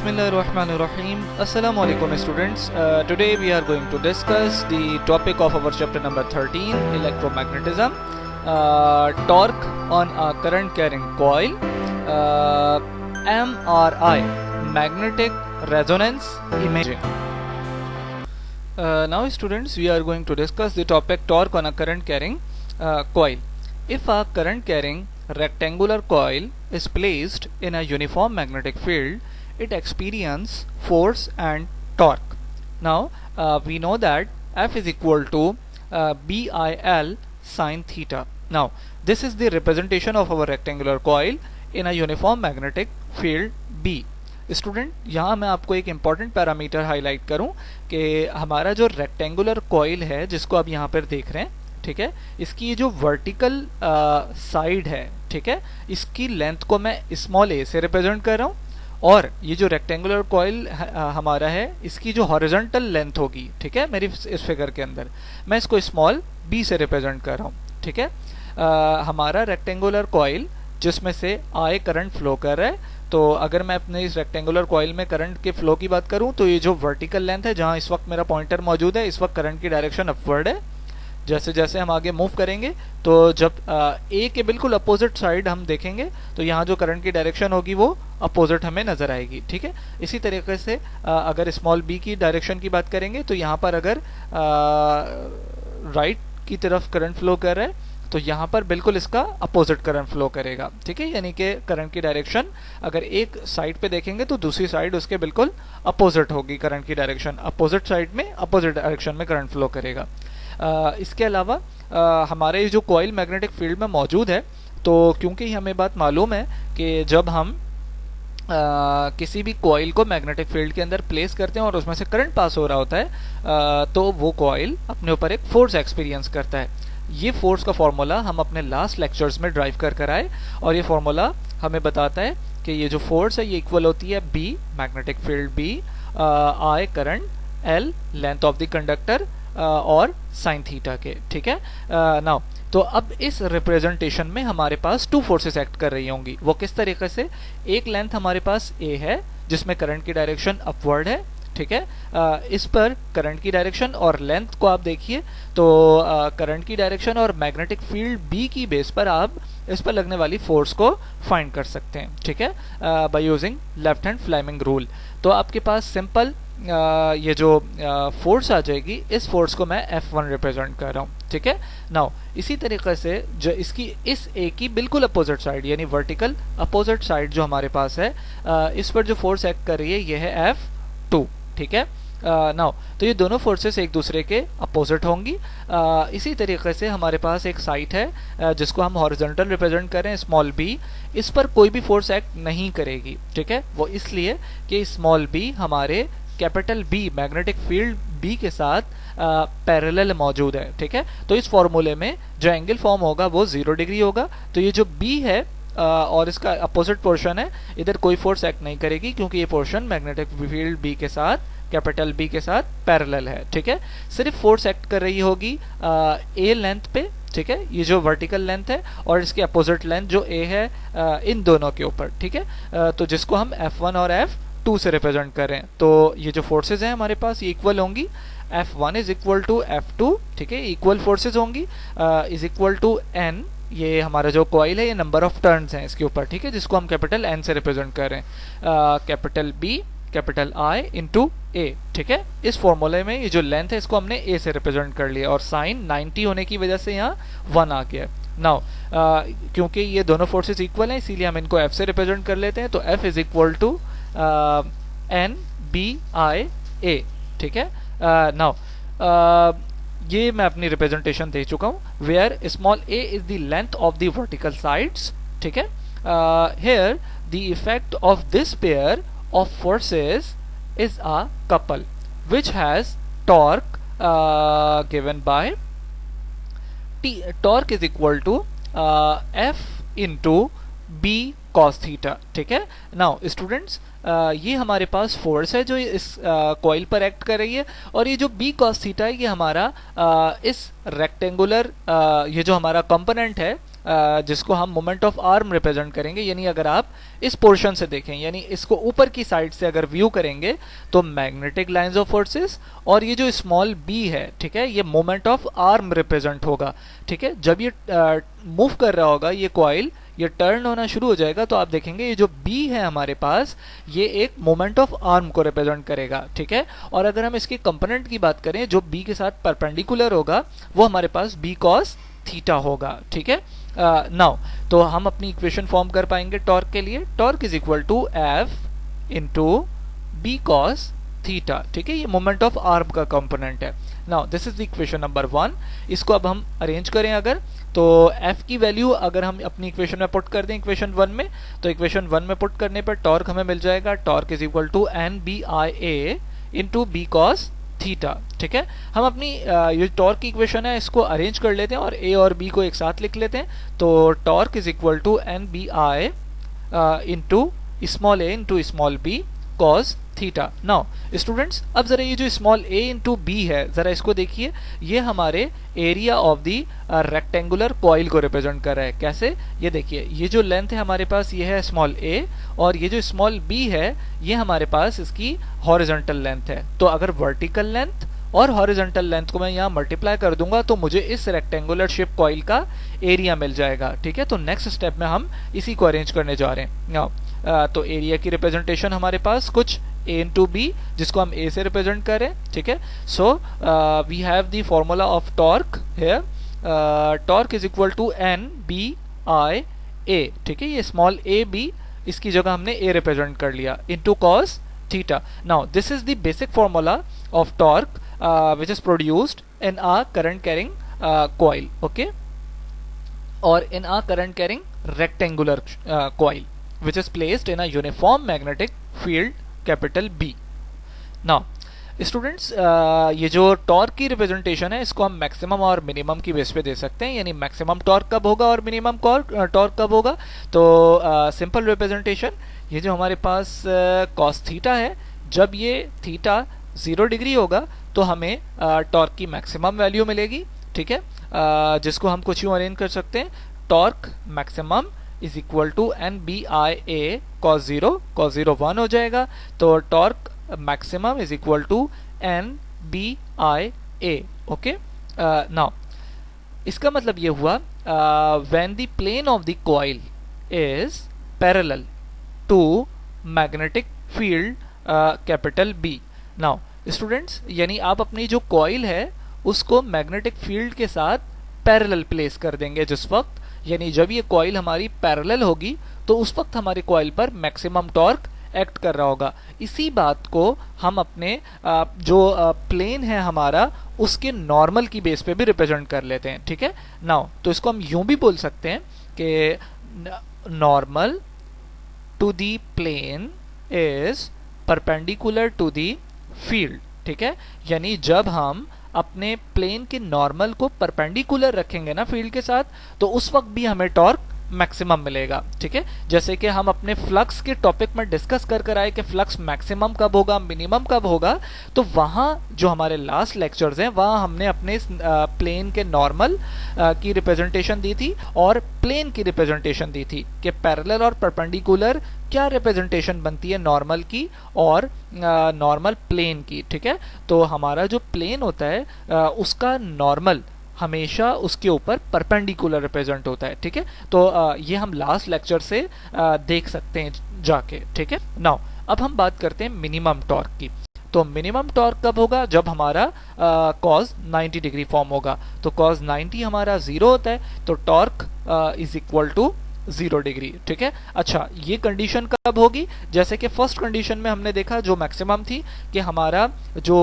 Bismillahirrahmanirrahim. Assalamu alaikum students. Today we are going to discuss the topic of our chapter number 13, electromagnetism. Torque on a current carrying coil. MRI, magnetic resonance imaging. Now students, we are going to discuss the topic torque on a current carrying coil. If a current carrying rectangular coil is placed in a uniform magnetic field, it experiences force and torque. Now we know that F is equal to BIL sin theta. Now this is the representation of our rectangular coil in a uniform magnetic field B. Student, यहाँ मैं आपको एक important parameter highlight करूँ कि हमारा जो rectangular coil है जिसको आप यहाँ पर देख रहे हैं, ठीक है, इसकी ये जो वर्टिकल साइड है, ठीक है, इसकी लेंथ को मैं स्मॉल ए से रिप्रेजेंट कर रहा हूँ और ये जो रेक्टेंगुलर कॉइल हमारा है इसकी जो हॉरिजॉन्टल लेंथ होगी, ठीक है, मेरी इस फिगर के अंदर मैं इसको स्मॉल बी से रिप्रेजेंट कर रहा हूँ, ठीक है। हमारा रेक्टेंगुलर कॉइल जिसमें से आई करंट फ्लो कर रहा है, तो अगर मैं अपने इस रेक्टेंगुलर कॉइल में करंट के फ्लो की बात करूं तो ये जो वर्टिकल लेंथ है जहां इस वक्त मेरा पॉइंटर मौजूद है, इस वक्त करंट की डायरेक्शन अपवर्ड है। जैसे जैसे हम आगे मूव करेंगे तो जब ए के बिल्कुल अपोजिट साइड हम देखेंगे तो यहाँ जो करंट की डायरेक्शन होगी वो अपोजिट हमें नजर आएगी, ठीक है। इसी तरीके से अगर स्मॉल बी की डायरेक्शन की बात करेंगे तो यहाँ पर अगर राइट की तरफ करंट फ्लो कर रहा है तो यहाँ पर बिल्कुल इसका अपोजिट करंट फ्लो करेगा, ठीक है। यानी कि करंट की डायरेक्शन अगर एक साइड पे देखेंगे तो दूसरी साइड उसके बिल्कुल अपोजिट होगी, करंट की डायरेक्शन अपोजिट साइड में अपोजिट डायरेक्शन में करंट फ्लो करेगा। इसके अलावा हमारे जो कॉइल मैग्नेटिक फील्ड में मौजूद है, तो क्योंकि हमें बात मालूम है कि जब हम किसी भी कॉइल को मैग्नेटिक फील्ड के अंदर प्लेस करते हैं और उसमें से करंट पास हो रहा होता है, तो वो कॉइल अपने ऊपर एक फोर्स एक्सपीरियंस करता है। ये फोर्स का फॉर्मूला हम अपने लास्ट लेक्चर्स में ड्राइव कर आए और ये फॉर्मूला हमें बताता है कि ये जो फोर्स है ये इक्वल होती है B magnetic field B I current L length of the conductor और साइन थीटा के, ठीक है। नाउ तो अब इस रिप्रेजेंटेशन में हमारे पास टू फोर्सेस एक्ट कर रही होंगी। वो किस तरीके से? एक लेंथ हमारे पास ए है जिसमें करंट की डायरेक्शन अपवर्ड है, ठीक है। इस पर करंट की डायरेक्शन और लेंथ को आप देखिए तो करंट की डायरेक्शन और मैग्नेटिक फील्ड बी की बेस पर आप इस पर लगने वाली फोर्स को फाइंड कर सकते हैं, ठीक है, by using left hand Fleming rule. तो आपके पास सिंपल ये जो फोर्स आ जाएगी, इस फोर्स को मैं F1 रिप्रेजेंट कर रहा हूँ, ठीक है। नाउ इसी तरीके से जो इसकी इस ए की बिल्कुल अपोजिट साइड यानी वर्टिकल अपोजिट साइड जो हमारे पास है, इस पर जो फोर्स एक्ट कर रही है ये है F2, ठीक है। नाउ तो ये दोनों फोर्सेस एक दूसरे के अपोजिट होंगी। इसी तरीके से हमारे पास एक साइड है जिसको हम हॉरिजॉन्टल रिप्रेजेंट कर रहे हैं स्मॉल बी, इस पर कोई भी फोर्स एक्ट नहीं करेगी, ठीक है। वो इसलिए कि स्मॉल बी हमारे capital B magnetic field B के साथ पैरेलल मौजूद है, ठीक है। तो इस फॉर्मूले में जो एंगल फॉर्म होगा वो 0 डिग्री होगा। तो ये जो बी है और इसका अपोजिट पोर्शन है, इधर कोई फोर्स एक्ट नहीं करेगी क्योंकि ये पोर्शन मैग्नेटिक फील्ड बी के साथ कैपिटल बी के साथ पैरेलल है, ठीक है। सिर्फ फोर्स एक्ट कर रही होगी ए लेंथ पे, ठीक है, ये जो वर्टिकल लेंथ है और इसके अपोजिट लेंथ जो ए है इन दोनों के ऊपर, ठीक है। तो जिसको हम F1 और F2 से रिप्रेजेंट कर रहे हैं। तो ये जो फोर्सेज हैं हमारे पास ये इक्वल होंगी, F1 is equal to F2, ठीक है, इक्वल फोर्सेज होंगी, इज इक्वल टू N, ये हमारा जो कॉइल है ये नंबर ऑफ टर्न्स हैं इसके ऊपर, ठीक है, जिसको हम कैपिटल N से रिप्रेजेंट कर रहे हैं, capital B capital I into A, ठीक है। इस फॉर्मूले में ये जो लेंथ है इसको हमने A से रिप्रेजेंट कर लिया और साइन 90 होने की वजह से यहाँ 1 आ गया। नाउ क्योंकि ये दोनों फोर्सेस इक्वल हैं इसीलिए हम इनको F से रिप्रेजेंट कर लेते हैं। तो F is equal to N B I A, ठीक है। नाउ ये मैं अपनी रिप्रेजेंटेशन दे चुका हूँ, where small a is the length of the vertical sides, ठीक है। Here the effect of this pair of forces is a couple which has torque given by torque is equal to F into B cos theta, ठीक है। Now students, ये हमारे पास force है जो इस coil पर एक्ट कर रही है और ये जो B cos थीटा है ये हमारा इस रेक्टेंगुलर ये जो हमारा कंपोनेंट है जिसको हम मोमेंट ऑफ आर्म रिप्रेजेंट करेंगे। यानी अगर आप इस पोर्शन से देखें, यानी इसको ऊपर की साइड से अगर व्यू करेंगे तो मैग्नेटिक लाइंस ऑफ फोर्सेस और ये जो स्मॉल बी है, ठीक है, ये मोमेंट ऑफ आर्म रिप्रेजेंट होगा। ठीक है, जब ये मूव कर रहा होगा ये कॉइल, ये टर्न होना शुरू हो जाएगा तो आप देखेंगे ये जो बी है हमारे पास, ये एक मोमेंट ऑफ आर्म को रिप्रेजेंट करेगा। ठीक है, और अगर हम इसके कंपोनेंट की बात करें जो बी के साथ परपेंडिकुलर होगा, वो हमारे पास बी कॉस थीटा होगा। ठीक है, नाउ तो हम अपनी इक्वेशन फॉर्म कर पाएंगे टॉर्क के लिए। Torque is equal to F into B cos theta. ठीक है, ये मोमेंट ऑफ आर्म का कंपोनेंट है। Now this is the equation number 1। इसको अब हम अरेंज करें अगर, तो f की वैल्यू अगर हम अपनी इक्वेशन में पुट कर दें इक्वेशन 1 में, तो इक्वेशन 1 में पुट करने पर टॉर्क हमें मिल जाएगा, torque is equal to N B I A into B cos theta. ठीक है, हम अपनी ये टॉर्क की इक्वेशन है इसको अरेंज कर लेते हैं और a और b को एक साथ लिख लेते हैं। तो torque is equal to N B I into small a into small b cos theta. Now students, अब जरा ये जो स्मॉल a इंटू बी है, जरा इसको देखिए, ये हमारे area of the rectangular coil को रिप्रेजेंट कर रहा है। कैसे, ये देखिए, ये जो लेंथ है हमारे पास ये है स्मॉल a, और ये जो स्मॉल b है ये हमारे पास इसकी हॉरिजॉन्टल लेंथ है। तो अगर वर्टिकल लेंथ और हॉरिजॉन्टल लेंथ को मैं यहाँ मल्टीप्लाई कर दूंगा तो मुझे इस रेक्टेंगुलर शेप कॉइल का एरिया मिल जाएगा। ठीक है, तो नेक्स्ट स्टेप में हम इसी को अरेंज करने जा रहे हैं। नाउ तो एरिया की रिप्रेजेंटेशन हमारे पास कुछ a इंटू बी, जिसको हम a से रिप्रेजेंट करें। ठीक है, so we have the formula of torque here, torque is equal to N B I A. ठीक है, ये स्मॉल a b इसकी जगह हमने a रिप्रेजेंट कर लिया, into cos theta. Now this is the basic formula of torque which is produced in a current carrying coil, okay, or in a current carrying rectangular coil which is placed in a uniform magnetic field capital B. Now students, ये जो torque की representation है इसको हम maximum और minimum की base पे दे सकते हैं। यानी मैक्सिमम टॉर्क कब होगा और मिनिमम टॉर्क कब होगा, तो सिंपल रिप्रेजेंटेशन, ये जो हमारे पास cos थीटा है, जब ये थीटा 0 डिग्री होगा तो हमें टॉर्क की मैक्सिमम वैल्यू मिलेगी। ठीक है, जिसको हम कुछ यूँ अरेंज कर सकते हैं, torque maximum is equal to N B I A cos 0 1 हो जाएगा। तो torque maximum is equal to N B I A. Okay, now इसका मतलब ये हुआ when the plane of the coil is parallel to magnetic field capital B. Now students, यानी आप अपनी जो कॉइल है उसको मैग्नेटिक फील्ड के साथ पैरेलल प्लेस कर देंगे जिस वक्त, यानी जब ये कॉइल हमारी पैरेलल होगी तो उस वक्त हमारी कॉइल पर मैक्सिमम टॉर्क एक्ट कर रहा होगा। इसी बात को हम अपने जो प्लेन है हमारा उसके नॉर्मल की बेस पे भी रिप्रेजेंट कर लेते हैं। ठीक है, नाउ तो इसको हम यूं भी बोल सकते हैं कि normal to the plane is perpendicular to the field. ठीक है, यानी जब हम अपने प्लेन के नॉर्मल को परपेंडिकुलर रखेंगे ना फील्ड के साथ, तो उस वक्त भी हमें टॉर्क मैक्सिमम मिलेगा। ठीक है, जैसे कि हम अपने फ्लक्स के टॉपिक में डिस्कस कर आए कि फ्लक्स मैक्सिमम कब होगा, मिनिमम कब होगा, तो वहाँ जो हमारे लास्ट लेक्चर्स हैं वहाँ हमने अपने प्लेन के नॉर्मल की रिप्रेजेंटेशन दी थी और प्लेन की रिप्रेजेंटेशन दी थी कि पैरेलल और परपेंडिकुलर क्या रिप्रेजेंटेशन बनती है नॉर्मल की और नॉर्मल प्लेन की। ठीक है, तो हमारा जो प्लेन होता है उसका नॉर्मल हमेशा उसके ऊपर परपेंडिकुलर रिप्रेजेंट होता है। ठीक है, तो ये हम लास्ट लेक्चर से देख सकते हैं जाके। ठीक है, नाउ अब हम बात करते हैं मिनिमम टॉर्क की। तो मिनिमम टॉर्क कब होगा, जब हमारा cos 90 डिग्री फॉर्म होगा। तो cos 90 हमारा 0 होता है, तो torque is equal to 0 degree. ठीक है, अच्छा ये कंडीशन कब होगी, जैसे कि फर्स्ट कंडीशन में हमने देखा जो मैक्सिमम थी कि हमारा जो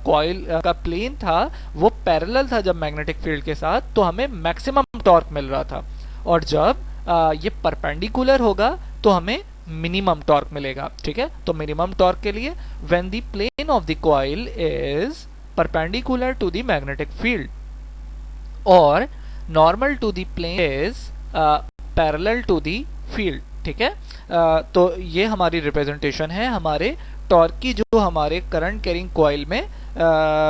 कॉइल का प्लेन था वो पैरेलल था जब मैग्नेटिक फील्ड के साथ, तो हमें मैक्सिमम टॉर्क मिल रहा था, और जब ये परपेंडिकुलर होगा तो हमें मिनिमम टॉर्क मिलेगा। ठीक है, तो मिनिमम टॉर्क के लिए when the plane of the coil is perpendicular to the magnetic field और normal to the plane is parallel to the field. ठीक है, तो ये हमारी रिप्रेजेंटेशन है हमारे टॉर्क की, जो हमारे करंट कैरिंग कॉइल में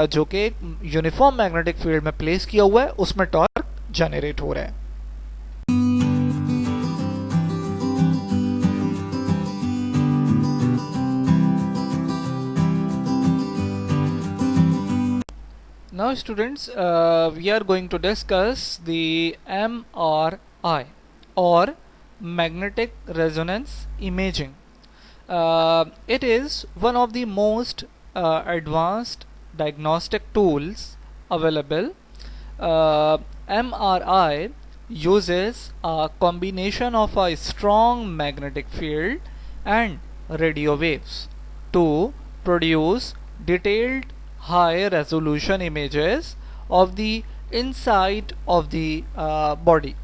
जो कि यूनिफॉर्म मैग्नेटिक फील्ड में प्लेस किया हुआ है उसमें टॉर्क जनरेट हो रहा है। Now students, we are going to discuss the MRI or magnetic resonance imaging. It is one of the most advanced diagnostic tools available. MRI uses a combination of a strong magnetic field and radio waves to produce detailed high resolution images of the inside of the body.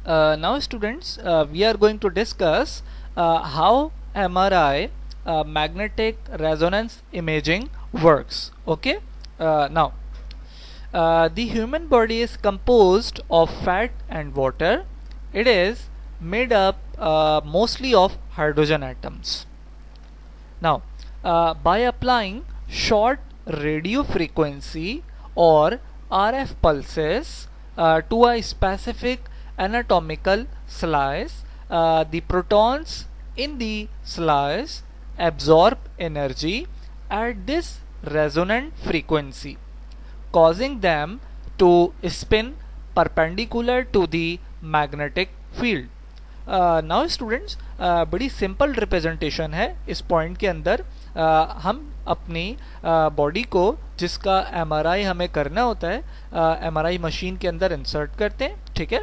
Now students, we are going to discuss how MRI magnetic resonance imaging works. Okay, now the human body is composed of fat and water. It is made up mostly of hydrogen atoms. Now, by applying short radio frequency or RF pulses to a specific anatomical slice, the protons in the slice absorb energy at this resonant frequency, causing them to spin perpendicular to the magnetic field. Now students, बड़ी simple representation है इस point के अंदर. हम अपनी body को जिसका MRI हमें करना होता है एमआरआई मशीन के अंदर इंसर्ट करते हैं, ठीक है,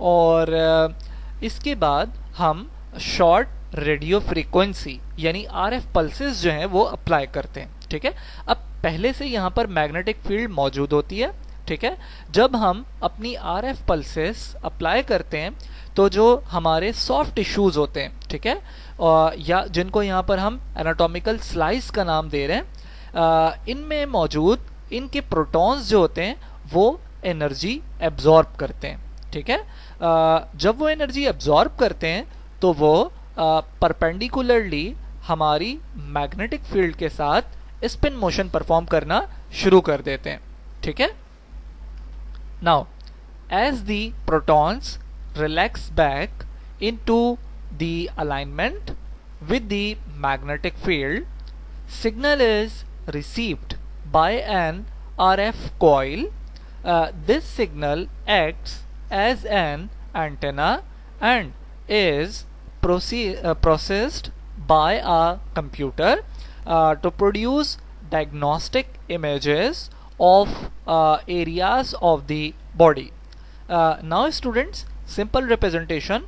और इसके बाद हम शॉर्ट रेडियो फ्रीक्वेंसी यानी आरएफ पल्सेस जो हैं वो अप्लाई करते हैं, ठीक है. अब पहले से यहाँ पर मैग्नेटिक फील्ड मौजूद होती है, ठीक है. जब हम अपनी आरएफ पल्सेस अप्लाई करते हैं तो जो हमारे सॉफ्ट टिश्यूज होते हैं, ठीक है, या जिनको यहाँ पर हम एनाटॉमिकल स्लाइस का नाम दे रहे हैं, इनमें मौजूद इनके प्रोटॉन्स जो होते हैं वो एनर्जी एब्जॉर्ब करते हैं, ठीक है. जब वो एनर्जी एब्जॉर्ब करते हैं तो वो परपेंडिकुलरली हमारी मैग्नेटिक फील्ड के साथ स्पिन मोशन परफॉर्म करना शुरू कर देते हैं, ठीक है. Now as the protons relax back into the alignment with the magnetic field, signal is received by an RF coil. This signal acts as an antenna and is processed by a computer to produce diagnostic images of areas of the body. Now students, simple representation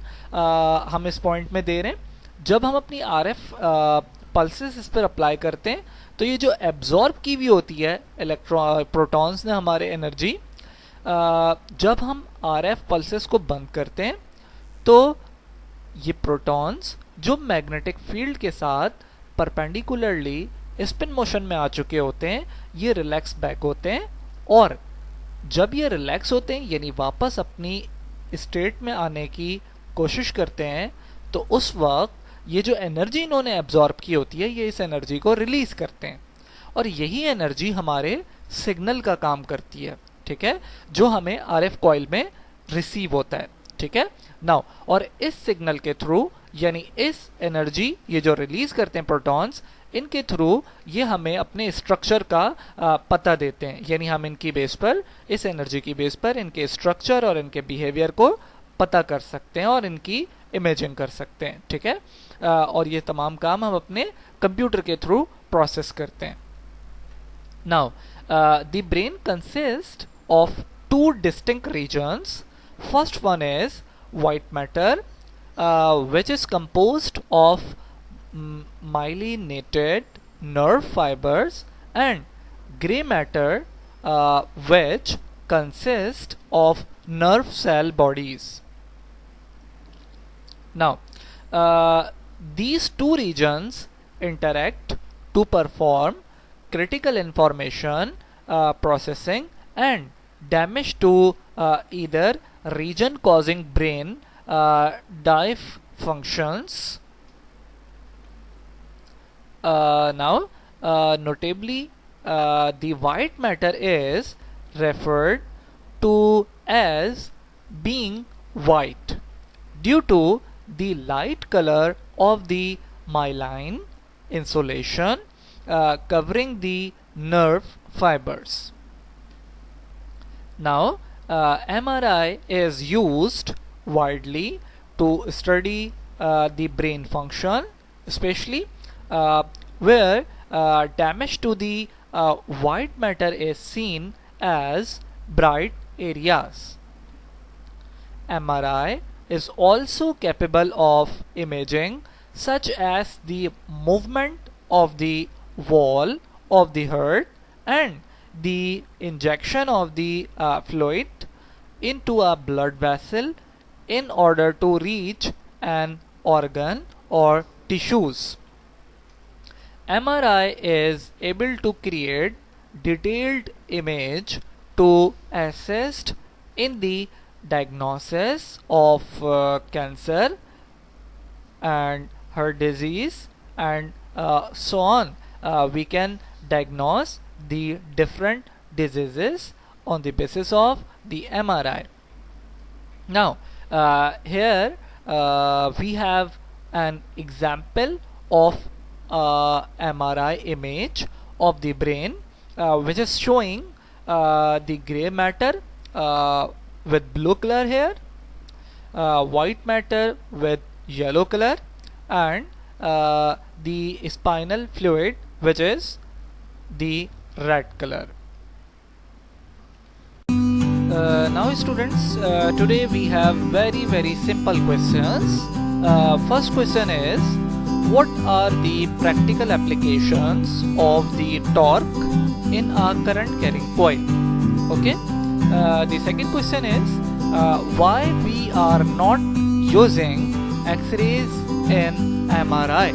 हम इस point में दे रहे हैं. जब हम अपनी RF pulses इस पर अप्लाई करते हैं तो ये जो एब्जॉर्ब की हुई होती है प्रोटॉन्स ने हमारे एनर्जी, जब हम आरएफ पल्सेस को बंद करते हैं तो ये प्रोटॉन्स जो मैग्नेटिक फील्ड के साथ परपेंडिकुलरली स्पिन मोशन में आ चुके होते हैं ये रिलैक्स बैक होते हैं, और जब ये रिलैक्स होते हैं यानी वापस अपनी स्टेट में आने की कोशिश करते हैं तो उस वक्त ये जो एनर्जी इन्होंने एब्जॉर्ब की होती है ये इस एनर्जी को रिलीज करते हैं, और यही एनर्जी हमारे सिग्नल का काम करती है, ठीक है, जो हमें आरएफ कॉइल में रिसीव होता है, ठीक है. नाउ और इस सिग्नल के थ्रू यानी इस एनर्जी ये जो रिलीज करते हैं प्रोटॉन्स, इनके थ्रू ये हमें अपने स्ट्रक्चर का पता देते हैं, यानी हम इनकी बेस पर इस एनर्जी की बेस पर इनके स्ट्रक्चर और इनके बिहेवियर को पता कर सकते हैं और इनकी इमेजिंग कर सकते हैं, ठीक है. और ये तमाम काम हम अपने कंप्यूटर के थ्रू प्रोसेस करते हैं. Now the brain consist of two distinct regions. First one is white matter which is composed of myelinated nerve fibers, and gray matter which consist of nerve cell bodies. Now these two regions interact to perform critical information processing and damage to either region causing brain dysfunctions. Now notably the white matter is referred to as being white due to the light color of the myelin insulation covering the nerve fibers. Now, MRI is used widely to study the brain function, especially where damage to the white matter is seen as bright areas. MRI is also capable of imaging such as the movement of the wall of the heart and the injection of the fluid into a blood vessel in order to reach an organ or tissues. MRI is able to create detailed image to assist in the diagnosis of cancer and heart disease and so on. We can diagnose the different diseases on the basis of the MRI. Now, here we have an example of MRI image of the brain, which is showing the gray matter with blue color here, white matter with yellow color, and the spinal fluid, which is the red color. Now students, today we have very simple questions. First question is, what are the practical applications of the torque in a current carrying coil? Okay. The second question is, why we are not using X-rays in MRI?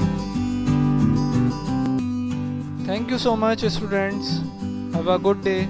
Thank you so much students. Have a good day.